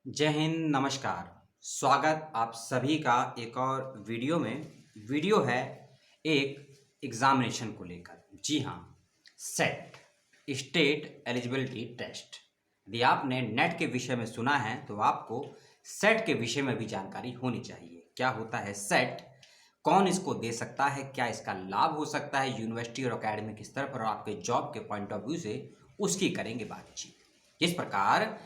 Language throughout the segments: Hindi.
जय हिंद, नमस्कार। स्वागत आप सभी का एक और वीडियो में। वीडियो है एक एग्जामिनेशन को लेकर। जी हाँ, सेट स्टेट एलिजिबिलिटी टेस्ट। यदि आपने नेट के विषय में सुना है तो आपको सेट के विषय में भी जानकारी होनी चाहिए। क्या होता है सेट, कौन इसको दे सकता है, क्या इसका लाभ हो सकता है यूनिवर्सिटी और एकेडमिक स्तर पर और आपके जॉब के पॉइंट ऑफ व्यू से, उसकी करेंगे बातचीत। इस प्रकार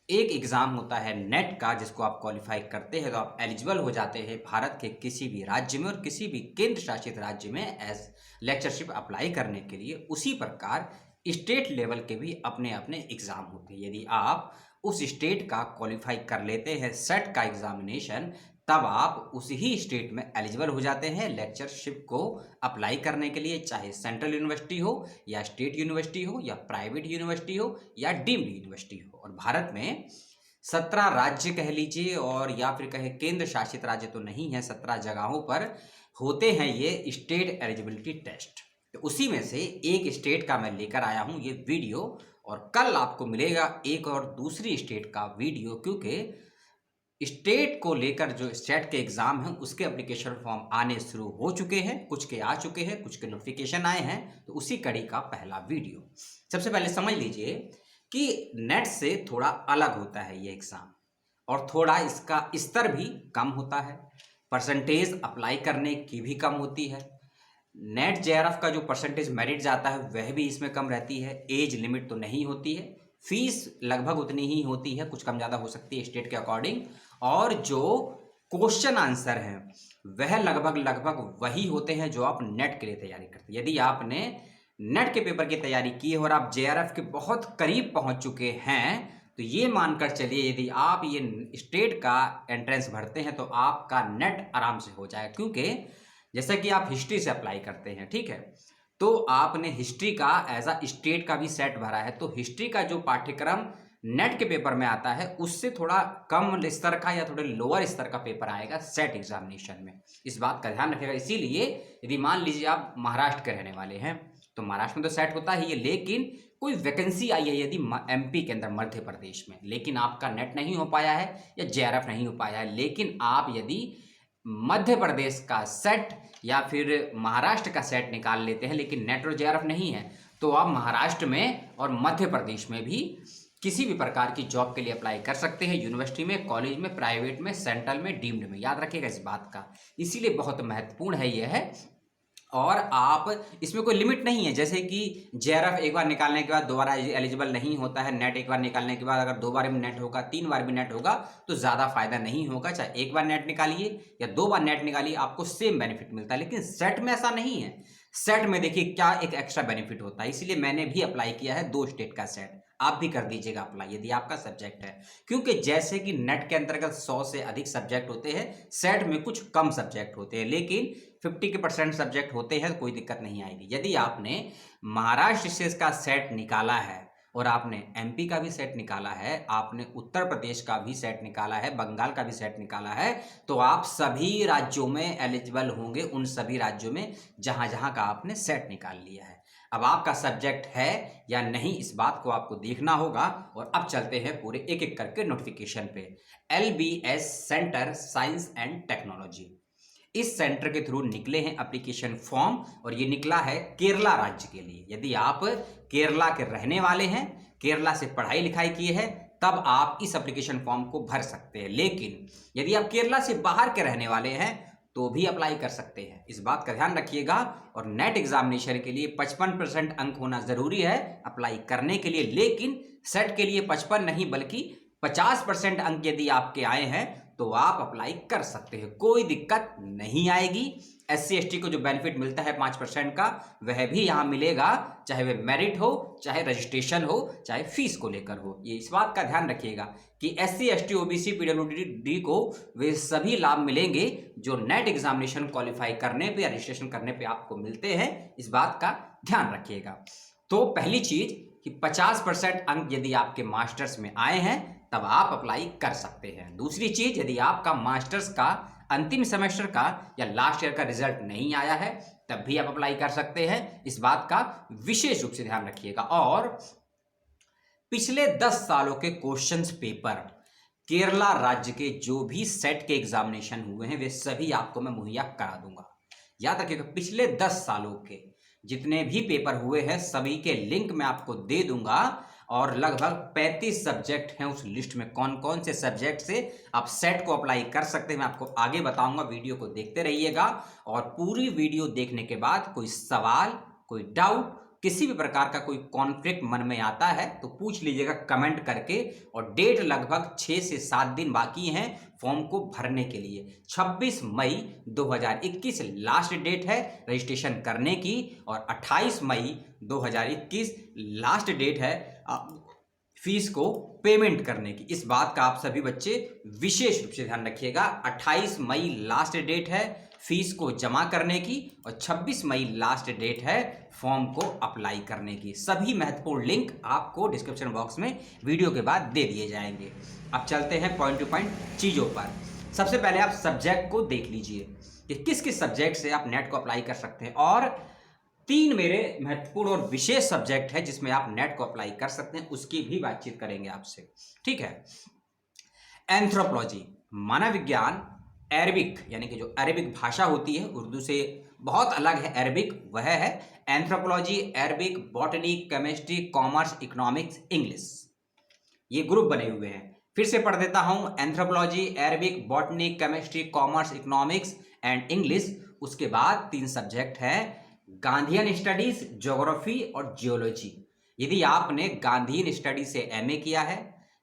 एक एग्ज़ाम होता है नेट का, जिसको आप क्वालिफाई करते हैं तो आप एलिजिबल हो जाते हैं भारत के किसी भी राज्य में और किसी भी केंद्र शासित राज्य में एज लेक्चरशिप अप्लाई करने के लिए। उसी प्रकार स्टेट लेवल के भी अपने अपने एग्ज़ाम होते हैं। यदि आप उस स्टेट का क्वालिफाई कर लेते हैं सेट का एग्जामिनेशन, तब आप उसी ही स्टेट में एलिजिबल हो जाते हैं लेक्चरशिप को अप्लाई करने के लिए, चाहे सेंट्रल यूनिवर्सिटी हो या स्टेट यूनिवर्सिटी हो या प्राइवेट यूनिवर्सिटी हो या डीम्ड यूनिवर्सिटी हो। और भारत में 17 राज्य कह लीजिए, और या फिर कहे केंद्र शासित राज्य तो नहीं है, 17 जगहों पर होते हैं ये स्टेट एलिजिबिलिटी टेस्ट। तो उसी में से एक स्टेट का मैं लेकर आया हूं ये वीडियो, और कल आपको मिलेगा एक और दूसरी स्टेट का वीडियो, क्योंकि स्टेट को लेकर जो स्टेट के एग्जाम हैं उसके एप्लीकेशन फॉर्म आने शुरू हो चुके हैं। कुछ के आ चुके हैं, कुछ के नोटिफिकेशन आए हैं, तो उसी कड़ी का पहला वीडियो। सबसे पहले समझ लीजिए कि नेट से थोड़ा अलग होता है ये एग्जाम, और थोड़ा इसका स्तर भी कम होता है, परसेंटेज अप्लाई करने की भी कम होती है। नेट जेआरएफ का जो परसेंटेज मेरिट जाता है वह भी इसमें कम रहती है। एज लिमिट तो नहीं होती है, फीस लगभग उतनी ही होती है, कुछ कम ज़्यादा हो सकती है स्टेट के अकॉर्डिंग। और जो क्वेश्चन आंसर हैं वह लगभग लगभग वही होते हैं जो आप नेट के लिए तैयारी करते हैं। यदि आपने नेट के पेपर की तैयारी की है और आप जेआरएफ के बहुत करीब पहुंच चुके हैं, तो ये मानकर चलिए यदि आप ये स्टेट का एंट्रेंस भरते हैं तो आपका नेट आराम से हो जाएगा। क्योंकि जैसा कि आप हिस्ट्री से अप्लाई करते हैं, ठीक है, तो आपने हिस्ट्री का एज अ स्टेट का भी सेट भरा है, तो हिस्ट्री का जो पाठ्यक्रम नेट के पेपर में आता है उससे थोड़ा कम स्तर का या थोड़े लोअर स्तर का पेपर आएगा सेट एग्जामिनेशन में। इस बात का ध्यान रखिएगा। इसीलिए यदि मान लीजिए आप महाराष्ट्र के रहने वाले हैं तो महाराष्ट्र में तो सेट होता ही है, लेकिन कोई वैकेंसी आई है यदि एमपी के अंदर, मध्य प्रदेश में, लेकिन आपका नेट नहीं हो पाया है या जेआरएफ नहीं हो पाया है, लेकिन आप यदि मध्य प्रदेश का सेट या फिर महाराष्ट्र का सेट निकाल लेते हैं लेकिन नेट और जेआरएफ नहीं है, तो आप महाराष्ट्र में और मध्य प्रदेश में भी किसी भी प्रकार की जॉब के लिए अप्लाई कर सकते हैं, यूनिवर्सिटी में, कॉलेज में, प्राइवेट में, सेंट्रल में, डीम्ड में। याद रखिएगा इस बात का, इसीलिए बहुत महत्वपूर्ण है यह है। और आप इसमें कोई लिमिट नहीं है, जैसे कि जेआरएफ एक बार निकालने के बाद दोबारा एलिजिबल नहीं होता है। नेट एक बार निकालने के बाद अगर 2 बार भी नेट होगा, 3 बार भी नेट होगा तो ज़्यादा फायदा नहीं होगा। चाहे एक बार नेट निकालिए या 2 बार नेट निकालिए, आपको सेम बेनिफिट मिलता है। लेकिन सेट में ऐसा नहीं है। सेट में देखिए क्या एक एक्स्ट्रा बेनिफिट होता है, इसीलिए मैंने भी अप्लाई किया है 2 स्टेट का सेट। आप भी कर दीजिएगा अप्लाई यदि आपका सब्जेक्ट है, क्योंकि जैसे कि नेट के अंतर्गत 100 से अधिक सब्जेक्ट होते हैं, सेट में कुछ कम सब्जेक्ट होते हैं, लेकिन 50% सब्जेक्ट होते हैं, कोई दिक्कत नहीं आएगी। यदि आपने महाराष्ट्र से इसका सेट निकाला है और आपने एमपी का भी सेट निकाला है, आपने उत्तर प्रदेश का भी सेट निकाला है, बंगाल का भी सेट निकाला है, तो आप सभी राज्यों में एलिजिबल होंगे, उन सभी राज्यों में जहां जहां का आपने सेट निकाल लिया है। अब आपका सब्जेक्ट है या नहीं, इस बात को आपको देखना होगा। और अब चलते हैं पूरे एक एक करके नोटिफिकेशन पे। LBS centre science and technology, इस सेंटर के थ्रू निकले हैं एप्लीकेशन फॉर्म, और ये निकला है केरला राज्य के लिए। यदि आप केरला के रहने वाले हैं, केरला से पढ़ाई लिखाई किए हैं, तब आप इस एप्लीकेशन फॉर्म को भर सकते हैं। लेकिन यदि आप केरला से बाहर के रहने वाले हैं तो भी अप्लाई कर सकते हैं, इस बात का ध्यान रखिएगा। और नेट एग्जामिनेशन के लिए 55% अंक होना जरूरी है अप्लाई करने के लिए, लेकिन सेट के लिए 55 नहीं बल्कि 50% अंक यदि आपके आए हैं तो आप अप्लाई कर सकते हैं, कोई दिक्कत नहीं आएगी। एससी एसटी को जो बेनिफिट मिलता है 5% का, वह भी यहां मिलेगा, चाहे वह मेरिट हो, चाहे रजिस्ट्रेशन हो, चाहे फीस को लेकर हो। ये इस बात का ध्यान रखिएगा कि एससी एसटी ओबीसी पीडब्ल्यूडी को वे सभी लाभ मिलेंगे जो नेट एग्जामिनेशन क्वालिफाई करने पे या रजिस्ट्रेशन करने पे आपको मिलते हैं, इस बात का ध्यान रखिएगा। तो पहली चीज कि 50% अंक यदि आपके मास्टर्स में आए हैं तब आप अप्लाई कर सकते हैं। दूसरी चीज, यदि आपका मास्टर्स का अंतिम सेमेस्टर का या लास्ट ईयर का रिजल्ट नहीं आया है तब भी आप अप्लाई कर सकते हैं, इस बात का विशेष रूप से ध्यान रखिएगा। और पिछले 10 सालों के क्वेश्चंस पेपर केरला राज्य के जो भी सेट के एग्जामिनेशन हुए हैं वे सभी आपको मैं मुहैया करा दूंगा। याद रखिएगा, पिछले 10 सालों के जितने भी पेपर हुए हैं सभी के लिंक मैं आपको दे दूंगा, और लगभग 35 सब्जेक्ट हैं उस लिस्ट में। कौन कौन से सब्जेक्ट से आप सेट को अप्लाई कर सकते हैं मैं आपको आगे बताऊंगा। वीडियो को देखते रहिएगा, और पूरी वीडियो देखने के बाद कोई सवाल, कोई डाउट, किसी भी प्रकार का कोई कॉन्फ्लिक्ट मन में आता है तो पूछ लीजिएगा कमेंट करके। और डेट लगभग 6 से 7 दिन बाकी हैं फॉर्म को भरने के लिए। 26 मई 2021 लास्ट डेट है रजिस्ट्रेशन करने की, और 28 मई 2021 लास्ट डेट है फीस को पेमेंट करने की। इस बात का आप सभी बच्चे विशेष रूप से ध्यान रखिएगा। 28 मई लास्ट डेट है फीस को जमा करने की, और 26 मई लास्ट डेट है फॉर्म को अप्लाई करने की। सभी महत्वपूर्ण लिंक आपको डिस्क्रिप्शन बॉक्स में वीडियो के बाद दे दिए जाएंगे। अब चलते हैं पॉइंट टू पॉइंट चीज़ों पर। सबसे पहले आप सब्जेक्ट को देख लीजिए कि किस किस सब्जेक्ट से आप नेट को अप्लाई कर सकते हैं, और 3 मेरे महत्वपूर्ण और विशेष सब्जेक्ट है जिसमें आप नेट को अप्लाई कर सकते हैं, उसकी भी बातचीत करेंगे आपसे। ठीक है, एंथ्रोपोलॉजी मानव विज्ञान, अरबिक यानी कि जो अरबिक भाषा होती है उर्दू से बहुत अलग है अरबिक, वह है anthropology, Arabic, botany, chemistry, commerce, economics, English. ये ग्रुप बने हुए हैं। फिर से पढ़ देता हूं, anthropology, Arabic, botany, chemistry, commerce, economics and English. उसके बाद 3 सब्जेक्ट हैं गांधीयन स्टडीज, ज्योग्राफी और जियोलॉजी। यदि आपने गांधीयन स्टडीज से एमए किया है,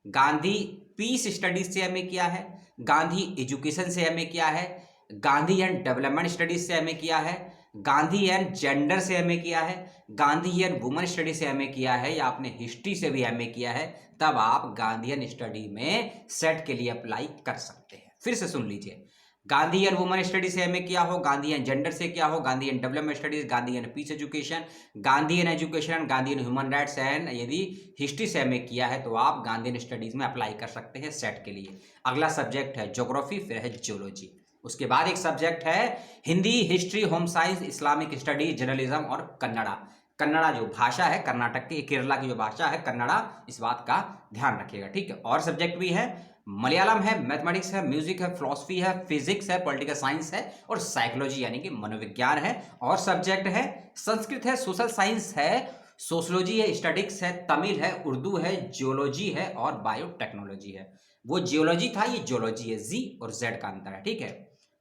गांधी पीस स्टडीज से एमए किया है, गांधी एजुकेशन से एमए किया है, गांधी एंड डेवलपमेंट स्टडीज से एमए किया है, गांधी एंड जेंडर से एमए किया है, गांधी एंड वुमेन स्टडी से एमए किया है, या आपने हिस्ट्री से भी एमए किया है, तब आप गांधीयन स्टडी में सेट के लिए अप्लाई कर सकते हैं। फिर से सुन लीजिए, गांधी एंड वुमेन स्टडी से एमए किया हो, गांधी एंड जेंडर से किया हो, Gandhi and development studies, Gandhi and peace education, Gandhi and education, Gandhi and human rights and यदि हिस्ट्री से एमए किया है तो आप गांधी एंड स्टडीज में अप्लाई कर सकते हैं सेट के लिए। अगला सब्जेक्ट है ज्योग्राफी, फिर है जियोलॉजी। उसके बाद एक सब्जेक्ट है Hindi, history, home science, Islamic studies, journalism और कन्नड़ा। कन्नड़ा जो भाषा है कर्नाटक की, केरला की जो भाषा है कन्नड़ा, इस बात का ध्यान रखिएगा। ठीक है, और सब्जेक्ट भी है, मलयालम है, मैथमेटिक्स है, म्यूजिक है, फिलॉसफी है, फिजिक्स है, पॉलिटिकल साइंस है, और साइकोलॉजी यानी कि मनोविज्ञान है। और सब्जेक्ट है संस्कृत है, सोशल साइंस है, सोशलॉजी है, स्टैटिक्स है, तमिल है, उर्दू है, जियोलॉजी है और बायोटेक्नोलॉजी है। वो जियोलॉजी था, ये जियोलॉजी है, जी और जेड का अंतर है। ठीक है,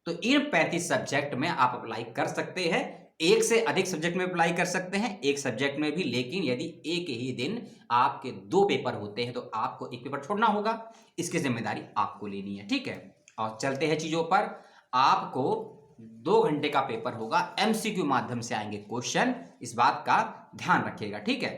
तो इन 35 सब्जेक्ट में आप अप्लाई कर सकते हैं। एक से अधिक सब्जेक्ट में अप्लाई कर सकते हैं, एक सब्जेक्ट में भी, लेकिन यदि एक ही दिन आपके 2 पेपर होते हैं तो आपको एक पेपर छोड़ना होगा, इसकी जिम्मेदारी आपको लेनी है। ठीक है, और चलते हैं चीजों पर। आपको 2 घंटे का पेपर होगा, एमसीक्यू माध्यम से आएंगे क्वेश्चन, इस बात का ध्यान रखिएगा। ठीक है,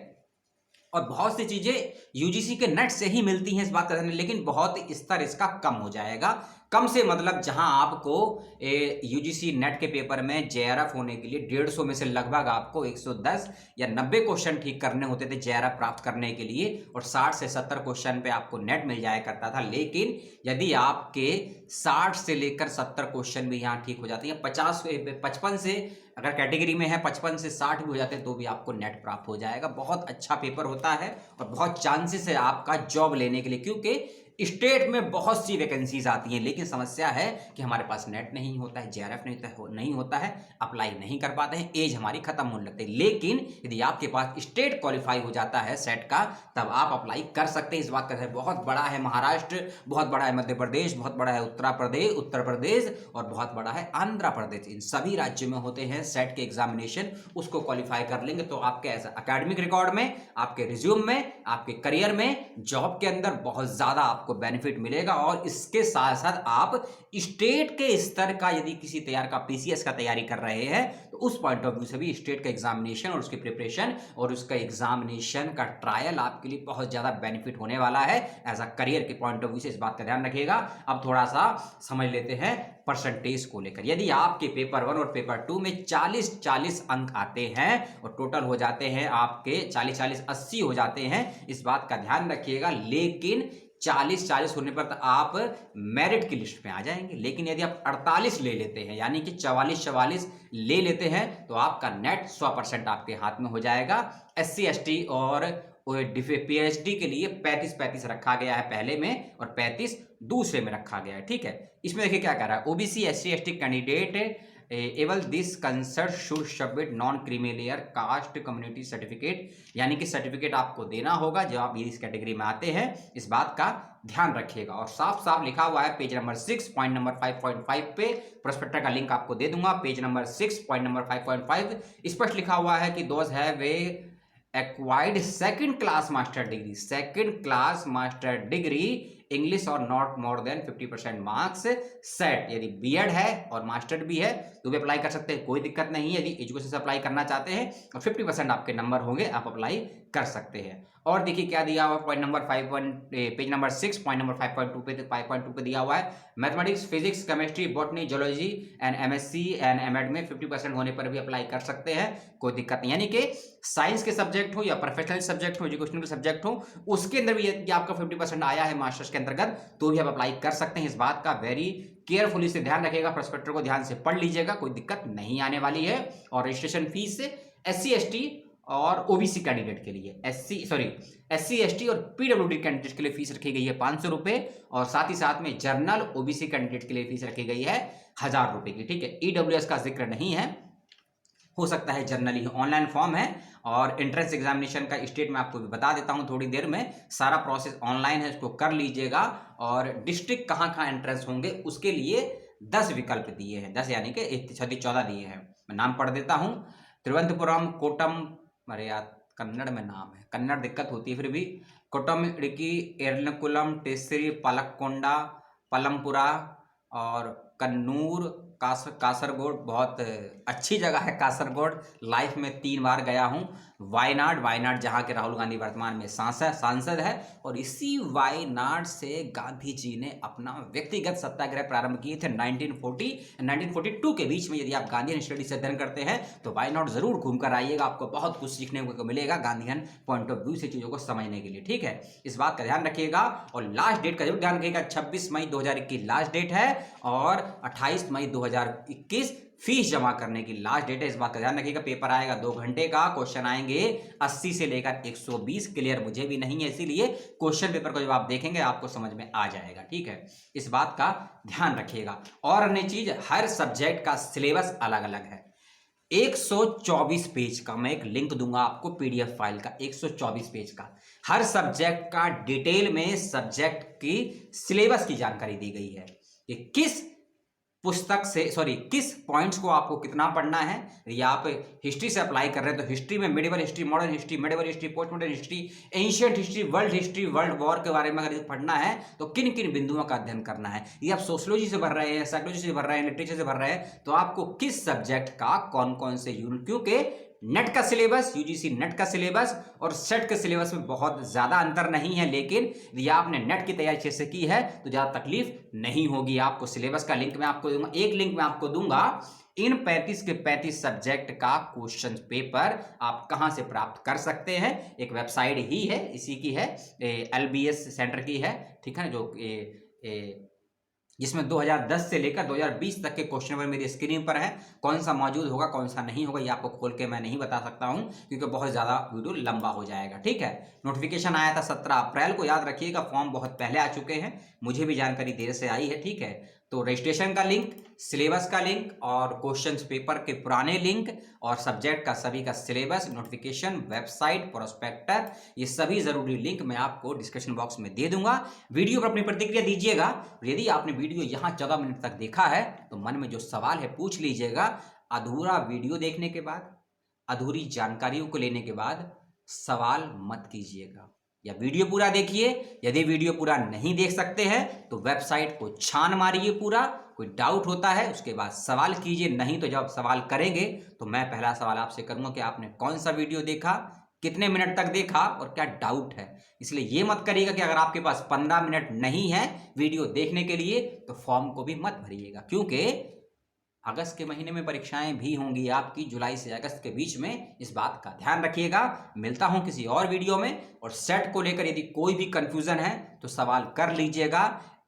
और बहुत सी चीजें यूजीसी के नेट से ही मिलती हैं, इस बात का ध्यान, लेकिन बहुत स्तर इसका कम हो जाएगा। कम से मतलब जहां आपको यूजीसी नेट के पेपर में जेआरएफ होने के लिए 150 में से लगभग आपको 110 या 90 क्वेश्चन ठीक करने होते थे जेआरएफ प्राप्त करने के लिए, और 60 से 70 क्वेश्चन पे आपको नेट मिल जाया करता था। लेकिन यदि आपके 60 से लेकर 70 क्वेश्चन भी यहाँ ठीक हो जाते हैं, 55 से अगर कैटेगरी में है 55 से 60 भी हो जाते हैं तो भी आपको नेट प्राप्त हो जाएगा। बहुत अच्छा पेपर होता है और बहुत चांसेस है आपका जॉब लेने के लिए, क्योंकि स्टेट में बहुत सी वैकेंसीज आती हैं, लेकिन समस्या है कि हमारे पास नेट नहीं होता है, जेआरएफ नहीं होता है, अप्लाई नहीं कर पाते हैं, एज हमारी खत्म होने लगती है। लेकिन यदि आपके पास स्टेट क्वालिफाई हो जाता है सेट का, तब आप अप्लाई कर सकते हैं। इस बात का बहुत बड़ा है महाराष्ट्र, बहुत बड़ा है मध्य प्रदेश, बहुत बड़ा है उत्तर प्रदेश और बहुत बड़ा है आंध्र प्रदेश। इन सभी राज्यों में होते हैं सेट के एग्जामिनेशन। उसको क्वालिफाई कर लेंगे तो आपके ऐसा अकेडमिक रिकॉर्ड में, आपके रिज्यूम में, आपके करियर में, जॉब के अंदर बहुत ज्यादा आपको बेनिफिट मिलेगा। और इसके साथ साथ आप स्टेट के स्तर का यदि किसी तैयार का पीसीएस का तैयारी कर रहे हैं तो उस पॉइंट ऑफ व्यू से भी स्टेट का एग्जामिनेशन और उसकी प्रिपरेशन और उसका एग्जामिनेशन का ट्रायल आपके लिए बहुत ज्यादा बेनिफिट होने वाला है एज अ करियर के पॉइंट ऑफ व्यू से। इस बात का ध्यान रखिएगा। अब थोड़ा सा समझ लेते हैं परसेंटेज को लेकर। यदि आपके पेपर 1 और पेपर 2 में 40-40 अंक आते हैं और टोटल हो जाते हैं आपके 40-40 80 हो जाते हैं, इस बात का ध्यान रखिएगा। लेकिन 40-40 होने पर तो आप मेरिट की लिस्ट में आ जाएंगे। लेकिन यदि आप 48 ले लेते हैं यानी कि 44-44 ले लेते हैं तो आपका नेट 100% आपके हाथ में हो जाएगा। SC ST और पीएचडी के लिए 35 रखा गया है पहले में और 35 दूसरे में रखा गया है। ठीक है, इसमें देखिए क्या कह रहा है, OBC SC ST candidate avail this concert should submit non creamy caste community certificate, यानी कि सर्टिफिकेट आपको देना होगा जब आप इस कैटेगरी में आते हैं, इस बात का ध्यान रखिएगा। और साफ साफ लिखा हुआ है पेज नंबर 6 पॉइंट नंबर 5.5 पे, प्रोस्पेक्टर का लिंक आपको दे दूंगा, पेज नंबर 6 पॉइंट नंबर 5.5 स्पष्ट लिखा हुआ है कि those have acquired second class master degree English और not more than 50% marks set. यदि बीएड है और मास्टर भी है तो भी अप्लाई कर सकते हैं, कोई दिक्कत नहीं है। यदि एजुकेशन से अप्लाई करना चाहते हैं और 50% आपके नंबर होंगे, आप अप्लाई कर सकते हैं। और देखिए क्या दिया हुआ point number 5 page number 6 point number 5.2 पे दिया हुआ है, mathematics physics chemistry botany zoology and MSc and MEd में 50% होने पर भी अप्लाई कर सकते हैं, कोई दिक्कत नहीं। यानी कि साइंस के सब्जेक्ट हो या प्रोफेशनल सब्जेक्ट हो, एजुकेशनल सब्जेक्ट हो, उसके अंदर भी यदि आपका 50% आया है मास्टर्स के अंतर्गत तो भी आप अप्लाई कर सकते हैं। इस बात का वेरी केयरफुली से ध्यान रखिएगा, प्रोस्पेक्टर को ध्यान से पढ़ लीजिएगा, कोई दिक्कत नहीं आने वाली है। और रजिस्ट्रेशन फीस एससी एसटी और ओबीसी कैंडिडेट के लिए एससी एसटी और पीडब्ल्यूडी कैंडिडेट के लिए फीस रखी गई है 500 रुपए, और साथ ही साथ में जर्नल ओबीसी कैंडिडेट के लिए फीस रखी गई है 1000 रुपए की। ठीक है, ईडब्ल्यूएस का जिक्र नहीं है, हो सकता है जनरली ऑनलाइन फॉर्म है। और एंट्रेंस एग्जामिनेशन का स्टेट मैं आपको बता देता हूं थोड़ी देर में, सारा प्रोसेस ऑनलाइन है, इसको कर लीजिएगा। और डिस्ट्रिक्ट कहाँ कहाँ एंट्रेंस होंगे उसके लिए 10 विकल्प दिए हैं, 10 यानी कि 14 दिए हैं। मैं नाम पढ़ देता हूं, तिरुवनंतपुरम, कोटम, अरे यार कन्नड़ में नाम है, कन्नड़ दिक्कत होती है फिर भी, कोटम, इडुक्की, एर्नाकुलम, टेस्सरी, पालक्कोंडा, पलमपुरा और कन्नूर, कासरगोड। बहुत अच्छी जगह है कासरगोड, लाइफ में 3 बार गया हूं। वायनाड जहां के राहुल गांधी वर्तमान में सांसद है, और इसी वायनाड से गांधी जी ने अपना व्यक्तिगत सत्याग्रह प्रारंभ किए थे 1940 1942 के बीच में। यदि आप गांधीयन स्टडी से अध्ययन करते हैं तो वायनाड जरूर घूमकर आइएगा, आपको बहुत कुछ सीखने को मिलेगा गांधीयन पॉइंट ऑफ व्यू से चीजों को समझने के लिए। ठीक है, इस बात का ध्यान रखिएगा। और लास्ट डेट का जरूर ध्यान रखिएगा, 26 मई 2021 लास्ट डेट है और 28 मई 2021 फीस जमा करने की लास्ट डेट है, इस बात का ध्यान रखिएगा। पेपर आएगा 2 घंटे का, क्वेश्चन आएंगे 80 से लेकर 120, क्लियर मुझे भी नहीं है, इसीलिए क्वेश्चन पेपर को जब आप देखेंगे आपको समझ में आ जाएगा। ठीक है, इस बात का ध्यान रखिएगा। और अन्य चीज, हर सब्जेक्ट का सिलेबस अलग अलग है। 124 पेज का मैं एक लिंक दूंगा आपको, पीडीएफ फाइल का 124 पेज का, हर सब्जेक्ट का डिटेल में सब्जेक्ट की सिलेबस की जानकारी दी गई है कि किस पुस्तक से किस पॉइंट्स को आपको कितना पढ़ना है। या आप हिस्ट्री से अप्लाई कर रहे हैं तो हिस्ट्री में medieval history, modern history, medieval history, post modern history, ancient history, world war के बारे में अगर पढ़ना है तो किन किन बिंदुओं का अध्ययन करना है। ये आप सोशियोलॉजी से भर रहे हैं, साइकोलॉजी से भर रहे हैं, लिटरेचर से भर रहे हैं, तो आपको किस सब्जेक्ट का कौन कौन से यूनिट, क्योंकि नेट का सिलेबस, यूजीसी नेट का सिलेबस और सेट के सिलेबस में बहुत ज्यादा अंतर नहीं है, लेकिन यदि आपने नेट की तैयारी अच्छे से की है तो ज्यादा तकलीफ नहीं होगी आपको। सिलेबस का लिंक मैं आपको दूंगा, एक लिंक मैं आपको दूंगा, इन 35 के 35 सब्जेक्ट का क्वेश्चन पेपर आप कहां से प्राप्त कर सकते हैं। एक वेबसाइट ही है, इसी की है, LBS सेंटर की है, ठीक है ना, जो जिसमें 2010 से लेकर 2020 तक के क्वेश्चन पेपर मेरी स्क्रीन पर है। कौन सा मौजूद होगा कौन सा नहीं होगा ये आपको खोल के मैं नहीं बता सकता हूं, क्योंकि बहुत ज़्यादा वीडियो लंबा हो जाएगा। ठीक है, नोटिफिकेशन आया था 17 अप्रैल को, याद रखिएगा, फॉर्म बहुत पहले आ चुके हैं, मुझे भी जानकारी देर से आई है। ठीक है, तो रजिस्ट्रेशन का लिंक, सिलेबस का लिंक और क्वेश्चंस पेपर के पुराने लिंक और सब्जेक्ट का सभी का सिलेबस, नोटिफिकेशन, वेबसाइट, प्रोस्पेक्टर, ये सभी जरूरी लिंक मैं आपको डिस्क्रिप्शन बॉक्स में दे दूंगा। वीडियो पर अपनी प्रतिक्रिया दीजिएगा। यदि आपने वीडियो यहाँ 14 मिनट तक देखा है तो मन में जो सवाल है पूछ लीजिएगा। अधूरा वीडियो देखने के बाद, अधूरी जानकारियों को लेने के बाद सवाल मत कीजिएगा, या वीडियो पूरा देखिए। यदि वीडियो पूरा नहीं देख सकते हैं तो वेबसाइट को छान मारिए पूरा, कोई डाउट होता है उसके बाद सवाल कीजिए। नहीं तो जब सवाल करेंगे तो मैं पहला सवाल आपसे करूंगा कि आपने कौन सा वीडियो देखा, कितने मिनट तक देखा और क्या डाउट है। इसलिए ये मत करिएगा कि अगर आपके पास 15 मिनट नहीं है वीडियो देखने के लिए तो फॉर्म को भी मत भरिएगा, क्योंकि अगस्त के महीने में परीक्षाएं भी होंगी आपकी, जुलाई से अगस्त के बीच में, इस बात का ध्यान रखिएगा। मिलता हूं किसी और वीडियो में। और सेट को लेकर यदि कोई भी कंफ्यूजन है तो सवाल कर लीजिएगा।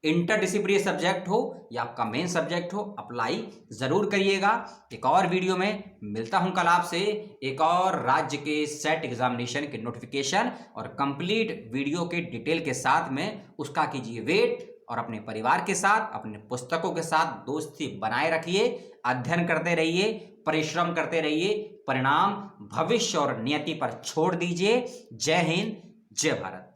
इंटरडिसिप्लिनरी सब्जेक्ट हो या आपका मेन सब्जेक्ट हो, अप्लाई ज़रूर करिएगा। एक और वीडियो में मिलता हूं कल आपसे एक और राज्य के सेट एग्जामिनेशन के नोटिफिकेशन और कंप्लीट वीडियो के डिटेल के साथ में। उसका कीजिए वेट और अपने परिवार के साथ, अपने पुस्तकों के साथ दोस्ती बनाए रखिए, अध्ययन करते रहिए, परिश्रम करते रहिए। परिणाम भविष्य और नियति पर छोड़ दीजिए। जय हिंद, जय भारत।